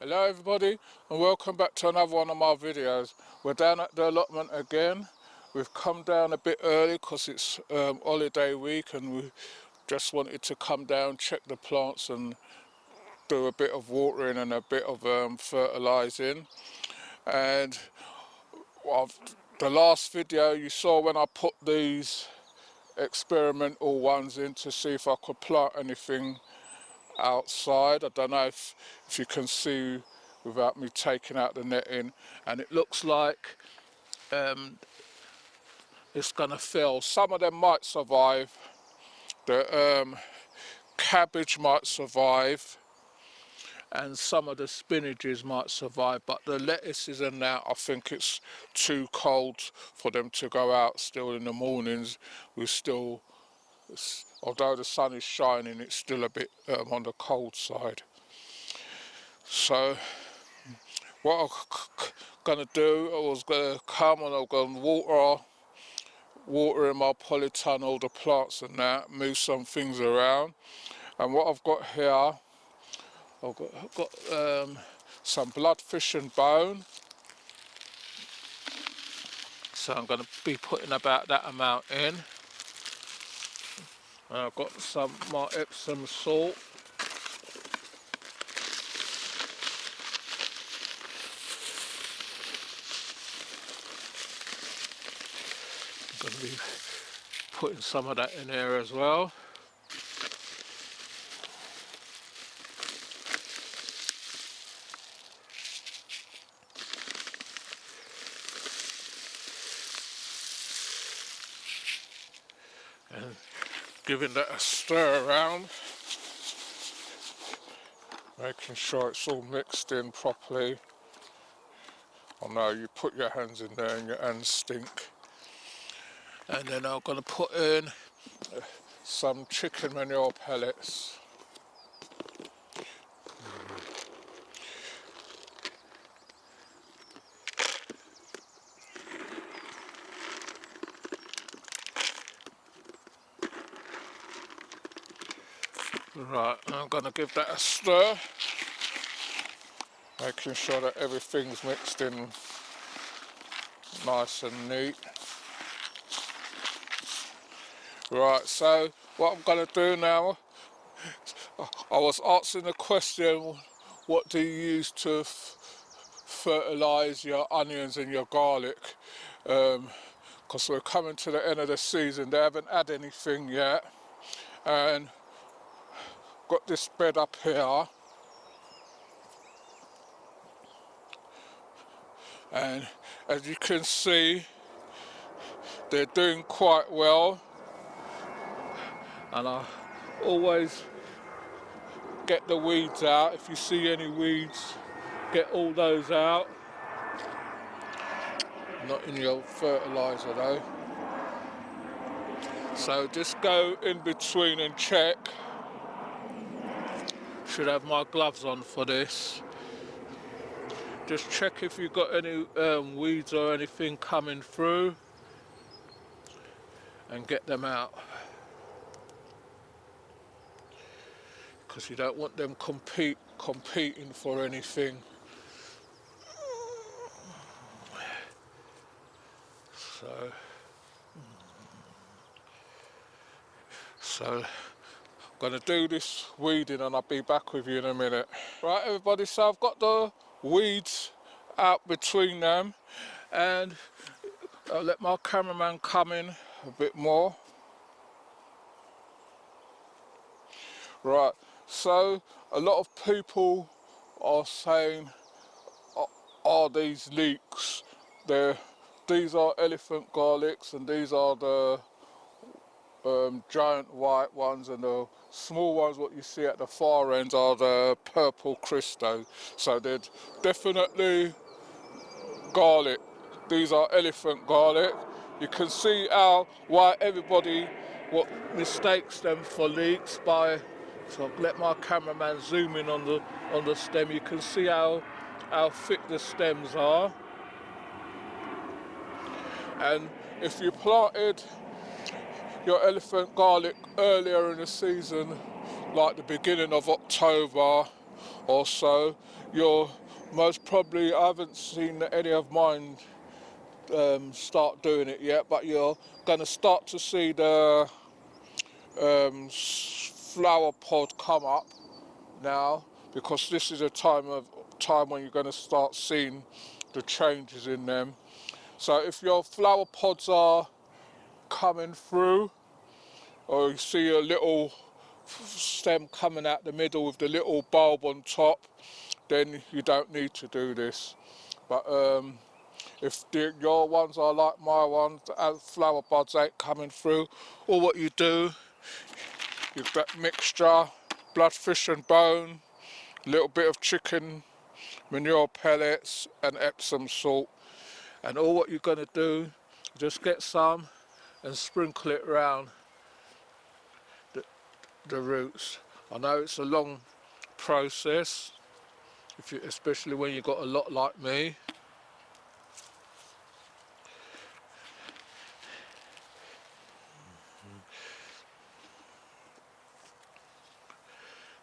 Hello everybody and welcome back to another one of my videos. We're down at the allotment again. We've come down a bit early because it's holiday week and we just wanted to come down, check the plants and do a bit of watering and a bit of fertilising. And the last video you saw when I put these experimental ones in to see if I could plant anything outside. I don't know if you can see without me taking out the netting, and it looks like it's gonna fail. Some of them might survive. The cabbage might survive and some of the spinaches might survive, but the lettuces and that, I think it's too cold for them to go out still in the mornings. Although the sun is shining, it's still a bit on the cold side. So what I'm gonna do, I was gonna come and I'm gonna water in my polytunnel, the plants and that, move some things around. And what I've got here, I've got some bloodfish and bone. So I'm going to be putting about that amount in. And I've got some my epsom salt. I'm going to be putting some of that in there as well. And giving that a stir around, making sure it's all mixed in properly. I know you put your hands in there and your hands stink. And then I'm going to put in some chicken manure pellets. Right, I'm going to give that a stir, making sure that everything's mixed in nice and neat. Right, so what I'm going to do now, I was asking the question, what do you use to fertilise your onions and your garlic? Because we're coming to the end of the season, they haven't had anything yet. And got this bed up here, and as you can see, they're doing quite well. And I always get the weeds out. If you see any weeds, get all those out. Not in your fertiliser though. So just go in between and check. Should have my gloves on for this. Just check if you've got any weeds or anything coming through and get them out. Because you don't want them competing for anything. So I'm going to do this weeding and I'll be back with you in a minute. Right everybody, so I've got the weeds out between them and I'll let my cameraman come in a bit more. Right, so a lot of people are saying, are these leeks? These are elephant garlics and these are the giant white ones, and the small ones what you see at the far end are the purple Christo. So they're definitely garlic. These are elephant garlic. You can see why everybody mistakes them for leeks by, so I'll let my cameraman zoom in on the stem. You can see how thick the stems are. And if you planted your elephant garlic earlier in the season, like the beginning of October, or so. You're most probably, I haven't seen any of mine start doing it yet, but you're going to start to see the flower pod come up now, because this is a time when you're going to start seeing the changes in them. So if your flower pods are coming through, or you see a little stem coming out the middle with the little bulb on top, then you don't need to do this. But if your ones are like my ones, the flower buds ain't coming through, all what you do, you've got mixture, blood, fish and bone, a little bit of chicken manure pellets and epsom salt, and all what you're going to do, just get some and sprinkle it around the roots. I know it's a long process, especially when you've got a lot like me.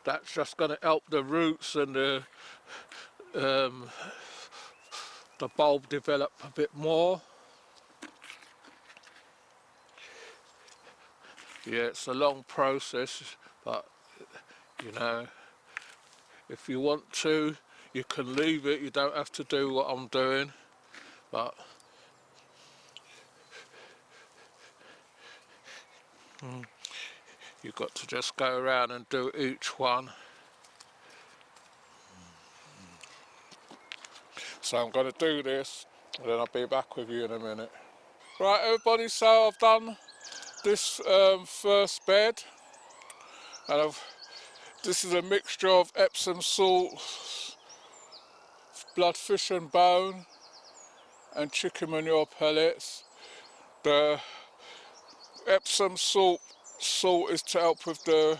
That's just going to help the roots and the bulb develop a bit more. Yeah, it's a long process, but you know, if you want to, you can leave it. You don't have to do what I'm doing, but you've got to just go around and do each one. So I'm going to do this, and then I'll be back with you in a minute. Right, everybody, so I've done this first bed, and this is a mixture of epsom salt, blood, fish and bone, and chicken manure pellets. The epsom salt is to help with the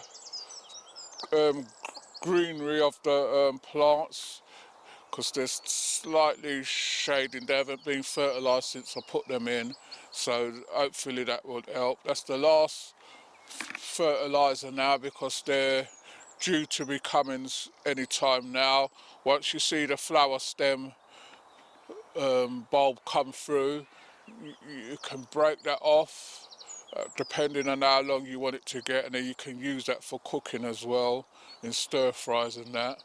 greenery of the plants, because they're slightly shading. They haven't been fertilised since I put them in, so hopefully that would help. That's the last fertiliser now, because they're due to be coming any time now. Once you see the flower stem bulb come through, you can break that off depending on how long you want it to get, and then you can use that for cooking as well, in stir fries and that.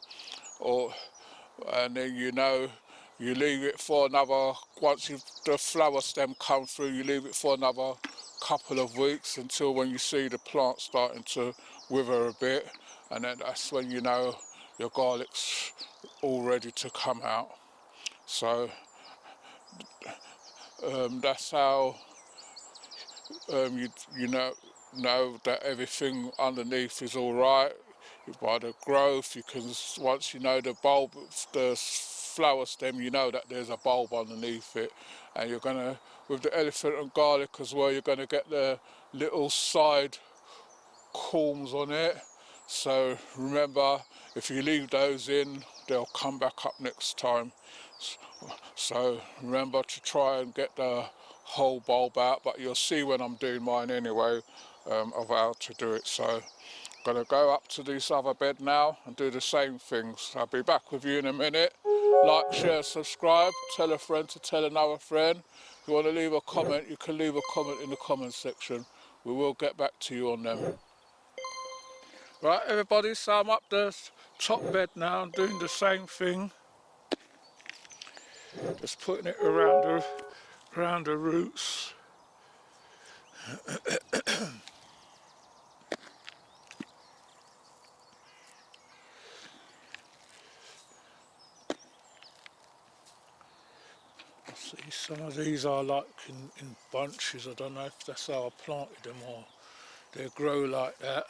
And then you leave it for another, once the flower stem come through, you leave it for another couple of weeks, until when you see the plant starting to wither a bit, and then that's when you know your garlic's all ready to come out. So that's how you know that everything underneath is all right. By the growth, you can, once you know the bulb, the flower stem, you know that there's a bulb underneath it. And you're gonna, with the elephant and garlic as well, you're gonna get the little side corms on it. So remember, if you leave those in, they'll come back up next time. So remember to try and get the whole bulb out, but you'll see when I'm doing mine anyway of how to do it. So I'm going to go up to this other bed now and do the same things. I'll be back with you in a minute. Like, share, subscribe, tell a friend to tell another friend. If you want to leave a comment, you can leave a comment in the comment section. We will get back to you on them. Right, everybody, so I'm up the top bed now and doing the same thing. Just putting it around the roots. I see some of these are like in bunches. I don't know if that's how I planted them or they grow like that.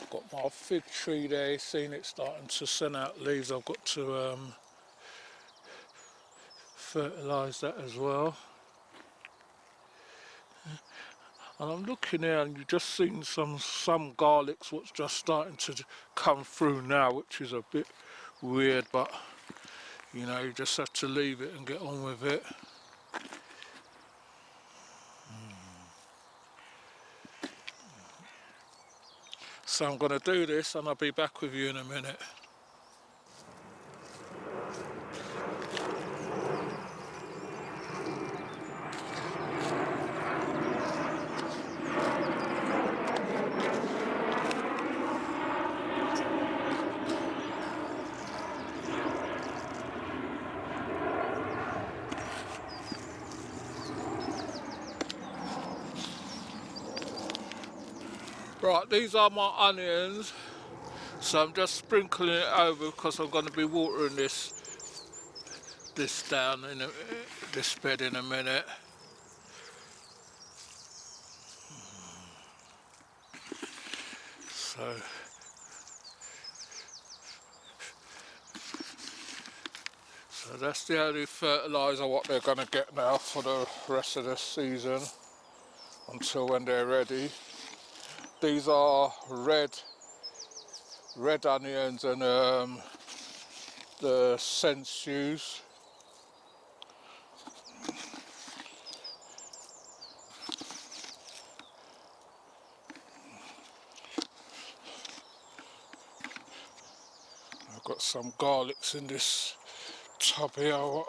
Got my fig tree there, seen it starting to send out leaves. I've got to fertilise that as well. And I'm looking here, and you've just seen some garlics what's just starting to come through now, which is a bit weird, but You know, you just have to leave it and get on with it. So I'm going to do this and I'll be back with you in a minute. Right, these are my onions. So I'm just sprinkling it over because I'm going to be watering this down in this bed in a minute. So that's the only fertiliser what they're going to get now for the rest of the season until when they're ready. These are red onions and the sensus. I've got some garlics in this tub here. I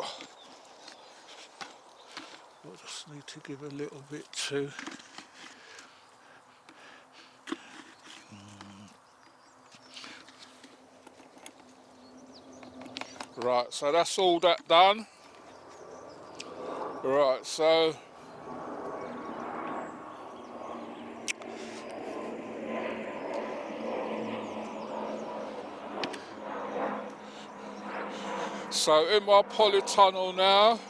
just need to give a little bit to. Right, so that's all that done. Right, so in my polytunnel now,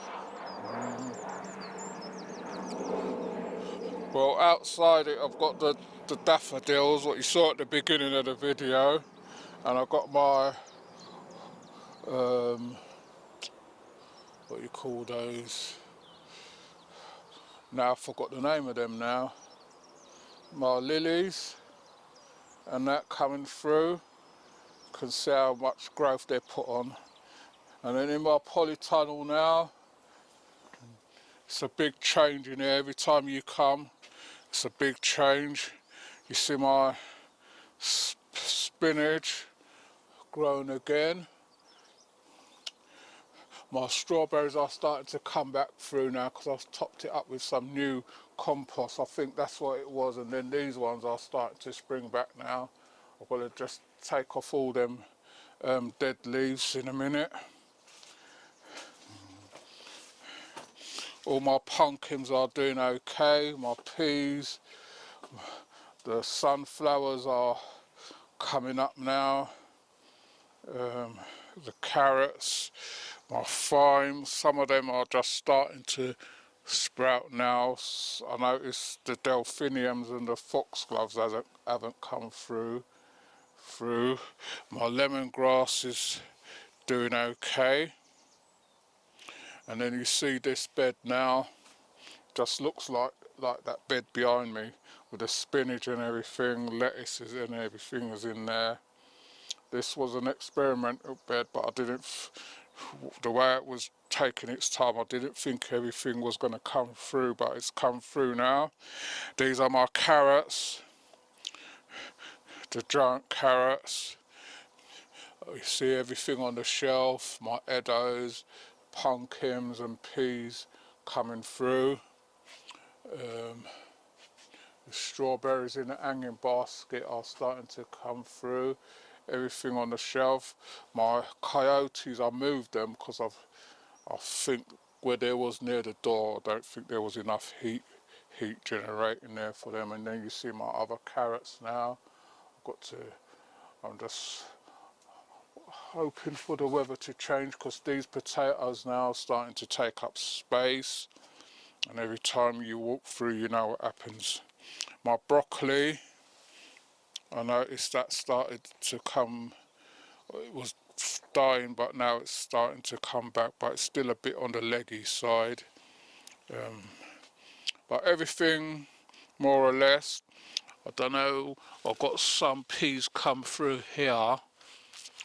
well, outside it I've got the daffodils, what you saw at the beginning of the video, and I've got my what you call those, now I forgot the name of them now, my lilies, and that coming through. You can see how much growth they're put on. And then in my polytunnel now, it's a big change in there. Every time you come, it's a big change. You see my spinach growing again. My strawberries are starting to come back through now because I've topped it up with some new compost. I think that's what it was. And then these ones are starting to spring back now. I've got to just take off all them dead leaves in a minute. All my pumpkins are doing okay. My peas, the sunflowers are coming up now. The carrots, my thyme, some of them are just starting to sprout now. I noticed the delphiniums and the foxgloves haven't come through. My lemongrass is doing okay. And then you see this bed now, just looks like that bed behind me with the spinach and everything, lettuces and everything is in there. This was an experimental bed, but I didn't, the way it was taking its time, I didn't think everything was going to come through, but it's come through now. These are my carrots, the giant carrots. You see everything on the shelf, my eddos, pumpkins and peas coming through. The strawberries in the hanging basket are starting to come through. Everything on the shelf. My coyotes, I moved them because I think where there was near the door, I don't think there was enough heat generating there for them. And then you see my other carrots now. I'm just hoping for the weather to change because these potatoes now are starting to take up space. And every time you walk through, you know what happens. My broccoli, I noticed that started to come, it was dying, but now it's starting to come back, but it's still a bit on the leggy side. But everything, more or less, I don't know, I've got some peas come through here.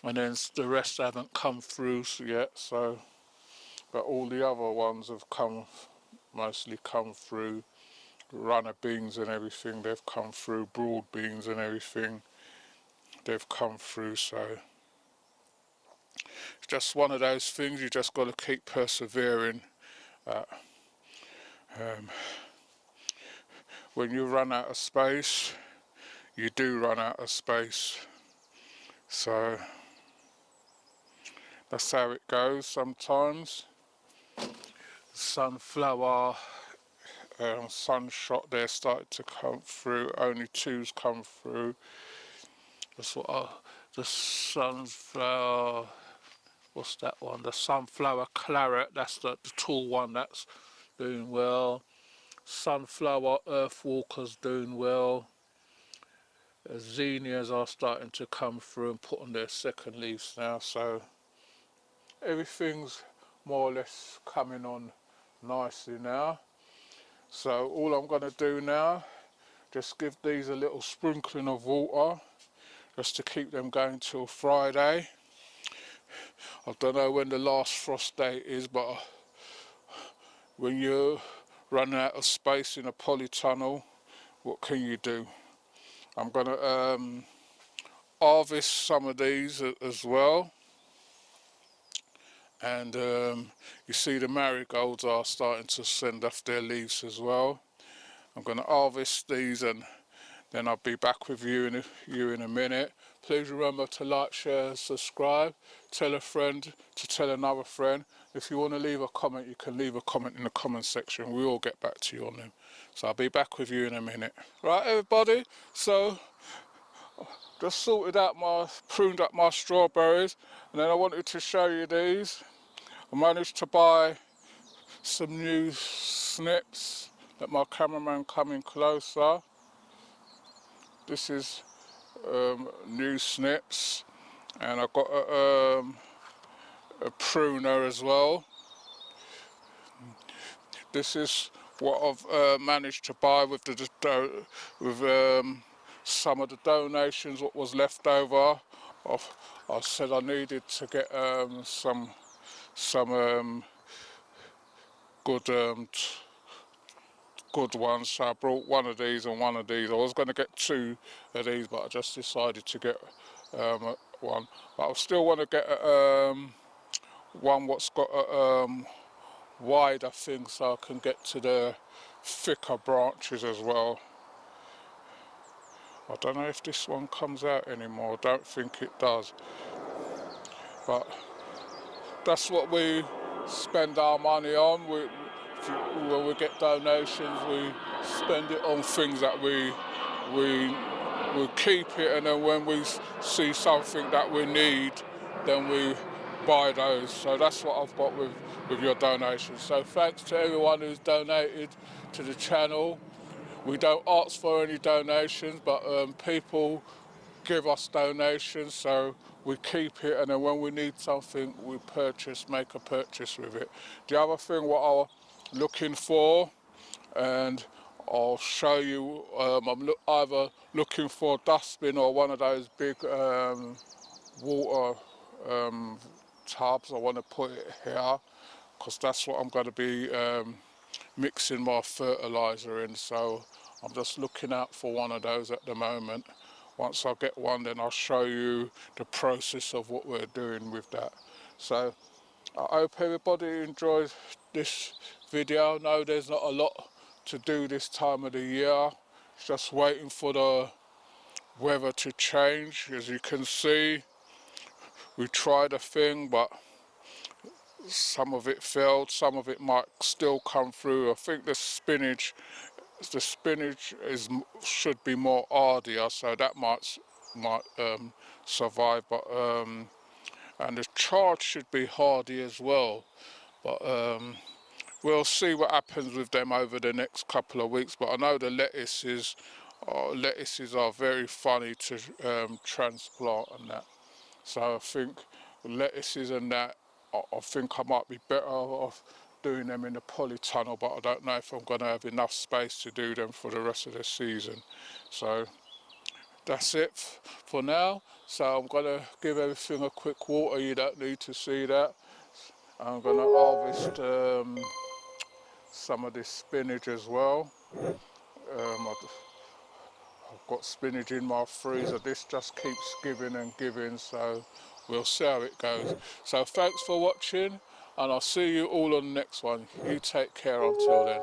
and then the rest haven't come through yet, so, but all the other ones have mostly come through. Runner beans and everything, they've come through. Broad beans and everything, they've come through. So it's just one of those things, you just got to keep persevering. When you run out of space, you do run out of space. So that's how it goes sometimes. Sunflower, sunshot there started to come through. Only two's come through. That's what the sunflower, what's that one? The sunflower claret, that's the tall one, that's doing well. Sunflower earthwalker's doing well. Zinnias are starting to come through and put on their second leaves now, so everything's more or less coming on nicely now. So all I'm going to do now, just give these a little sprinkling of water just to keep them going till Friday. I don't know when the last frost date is, but when you're running out of space in a polytunnel, what can you do? I'm going to harvest some of these as well. And you see the marigolds are starting to send off their leaves as well. I'm going to harvest these and then I'll be back with you in a minute. Please remember to like, share, subscribe. Tell a friend to tell another friend. If you want to leave a comment, you can leave a comment in the comment section. We will get back to you on them. So I'll be back with you in a minute. Right, everybody? So just pruned up my strawberries, and then I wanted to show you these. I managed to buy some new snips. Let my cameraman come in closer. This is new snips, and I've got a pruner as well. This is what I've managed to buy with some of the donations, what was left over. I said I needed to get some good ones, so I brought one of these and one of these. I was going to get two of these, but I just decided to get one. But I still want to get one what's got a wider thing, so I can get to the thicker branches as well. I don't know if this one comes out anymore. I don't think it does. But that's what we spend our money on. When we get donations, we spend it on things that we keep it, and then when we see something that we need, then we buy those. So that's what I've got with your donations. So thanks to everyone who's donated to the channel. We don't ask for any donations, but people give us donations, so we keep it, and then when we need something, we make a purchase with it. The other thing what I'm looking for, and I'll show you, I'm either looking for a dustbin or one of those big water tubs. I want to put it here, because that's what I'm going to be mixing my fertiliser in, so I'm just looking out for one of those at the moment. Once I get one, then I'll show you the process of what we're doing with that. So I hope everybody enjoys this video. I know there's not a lot to do this time of the year. It's just waiting for the weather to change. As you can see, we tried a thing, but some of it failed, some of it might still come through. I think the spinach should be more hardier, so that might survive. But and the chard should be hardy as well. But we'll see what happens with them over the next couple of weeks. But I know the lettuces are very funny to transplant and that. So I think lettuces and that, I think I might be better off doing them in the polytunnel, but I don't know if I'm going to have enough space to do them for the rest of the season. So that's it for now. So I'm going to give everything a quick water. You don't need to see that. I'm going to harvest some of this spinach as well. I've got spinach in my freezer. This just keeps giving and giving, so we'll see how it goes. So thanks for watching, and I'll see you all on the next one. You take care until then.